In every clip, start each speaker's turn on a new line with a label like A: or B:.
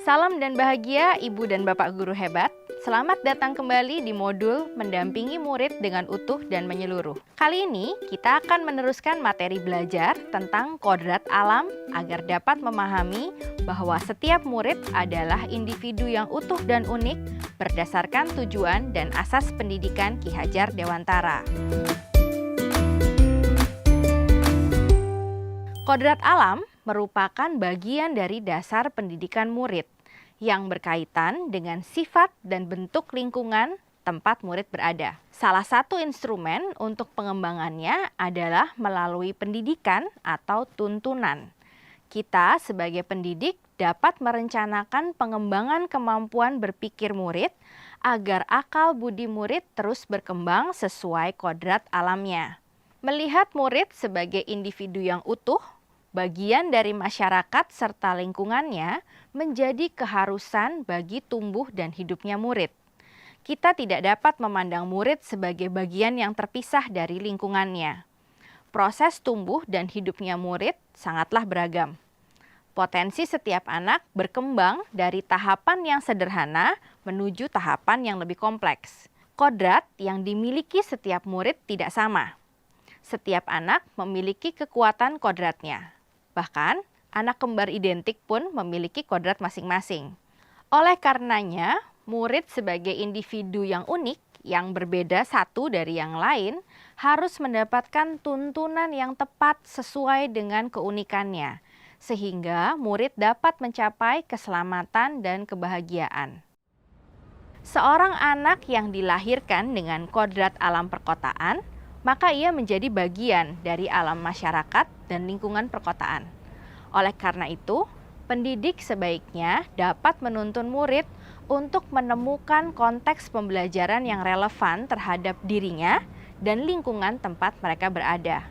A: Salam dan bahagia Ibu dan Bapak guru hebat. Selamat datang kembali di modul Mendampingi Murid dengan Utuh dan Menyeluruh. Kali ini kita akan meneruskan materi belajar tentang kodrat alam agar dapat memahami bahwa setiap murid adalah individu yang utuh dan unik berdasarkan tujuan dan asas pendidikan Ki Hajar Dewantara. Kodrat alam merupakan bagian dari dasar pendidikan murid yang berkaitan dengan sifat dan bentuk lingkungan tempat murid berada. Salah satu instrumen untuk pengembangannya adalah melalui pendidikan atau tuntunan. Kita sebagai pendidik dapat merencanakan pengembangan kemampuan berpikir murid agar akal budi murid terus berkembang sesuai kodrat alamnya. Melihat murid sebagai individu yang utuh, bagian dari masyarakat serta lingkungannya menjadi keharusan bagi tumbuh dan hidupnya murid. Kita tidak dapat memandang murid sebagai bagian yang terpisah dari lingkungannya. Proses tumbuh dan hidupnya murid sangatlah beragam. Potensi setiap anak berkembang dari tahapan yang sederhana menuju tahapan yang lebih kompleks. Kodrat yang dimiliki setiap murid tidak sama. Setiap anak memiliki kekuatan kodratnya. Bahkan, anak kembar identik pun memiliki kodrat masing-masing. Oleh karenanya, murid sebagai individu yang unik, yang berbeda satu dari yang lain, harus mendapatkan tuntunan yang tepat sesuai dengan keunikannya, sehingga murid dapat mencapai keselamatan dan kebahagiaan. Seorang anak yang dilahirkan dengan kodrat alam perkotaan, maka ia menjadi bagian dari alam masyarakat dan lingkungan perkotaan. Oleh karena itu, pendidik sebaiknya dapat menuntun murid untuk menemukan konteks pembelajaran yang relevan terhadap dirinya dan lingkungan tempat mereka berada.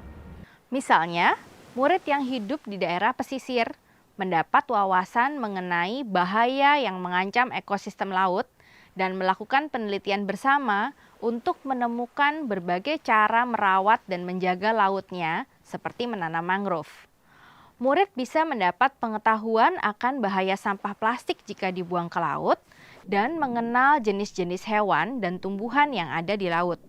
A: Misalnya, murid yang hidup di daerah pesisir mendapat wawasan mengenai bahaya yang mengancam ekosistem laut dan melakukan penelitian bersama untuk menemukan berbagai cara merawat dan menjaga lautnya seperti menanam mangrove. Murid bisa mendapat pengetahuan akan bahaya sampah plastik jika dibuang ke laut dan mengenal jenis-jenis hewan dan tumbuhan yang ada di laut.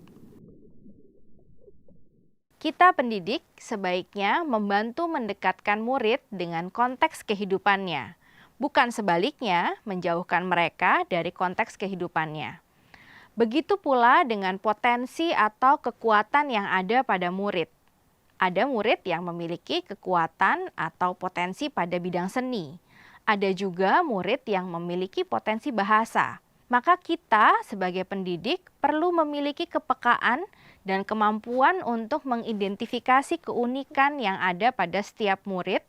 A: Kita pendidik sebaiknya membantu mendekatkan murid dengan konteks kehidupannya, bukan sebaliknya menjauhkan mereka dari konteks kehidupannya. Begitu pula dengan potensi atau kekuatan yang ada pada murid. Ada murid yang memiliki kekuatan atau potensi pada bidang seni. Ada juga murid yang memiliki potensi bahasa. Maka kita sebagai pendidik perlu memiliki kepekaan dan kemampuan untuk mengidentifikasi keunikan yang ada pada setiap murid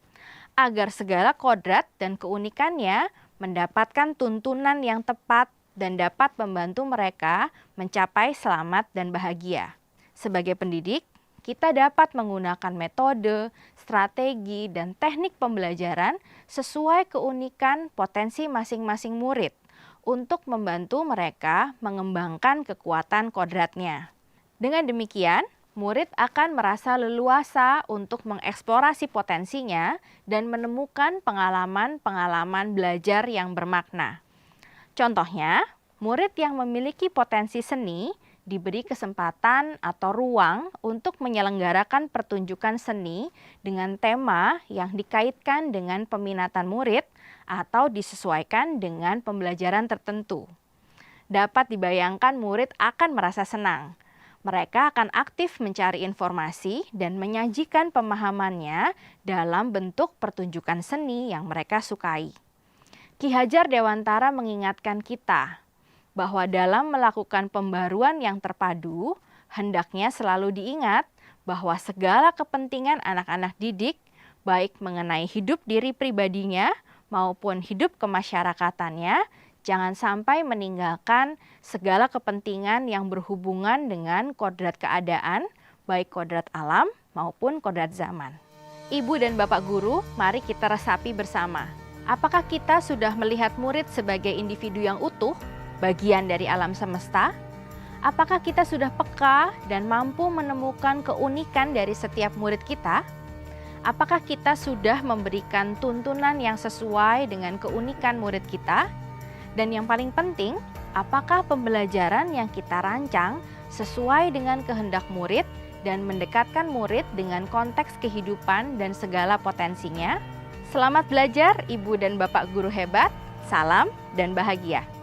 A: agar segala kodrat dan keunikannya mendapatkan tuntunan yang tepat dan dapat membantu mereka mencapai selamat dan bahagia. Sebagai pendidik, kita dapat menggunakan metode, strategi, dan teknik pembelajaran sesuai keunikan potensi masing-masing murid untuk membantu mereka mengembangkan kekuatan kodratnya. Dengan demikian, murid akan merasa leluasa untuk mengeksplorasi potensinya dan menemukan pengalaman-pengalaman belajar yang bermakna. Contohnya, murid yang memiliki potensi seni diberi kesempatan atau ruang untuk menyelenggarakan pertunjukan seni dengan tema yang dikaitkan dengan peminatan murid atau disesuaikan dengan pembelajaran tertentu. Dapat dibayangkan murid akan merasa senang. Mereka akan aktif mencari informasi dan menyajikan pemahamannya dalam bentuk pertunjukan seni yang mereka sukai. Ki Hajar Dewantara mengingatkan kita bahwa dalam melakukan pembaruan yang terpadu, hendaknya selalu diingat bahwa segala kepentingan anak-anak didik, baik mengenai hidup diri pribadinya maupun hidup kemasyarakatannya, jangan sampai meninggalkan segala kepentingan yang berhubungan dengan kodrat keadaan, baik kodrat alam maupun kodrat zaman. Ibu dan Bapak guru, mari kita resapi bersama. Apakah kita sudah melihat murid sebagai individu yang utuh, bagian dari alam semesta? Apakah kita sudah peka dan mampu menemukan keunikan dari setiap murid kita? Apakah kita sudah memberikan tuntunan yang sesuai dengan keunikan murid kita? Dan yang paling penting, apakah pembelajaran yang kita rancang sesuai dengan kehendak murid dan mendekatkan murid dengan konteks kehidupan dan segala potensinya? Selamat belajar, Ibu dan Bapak guru hebat. Salam dan bahagia.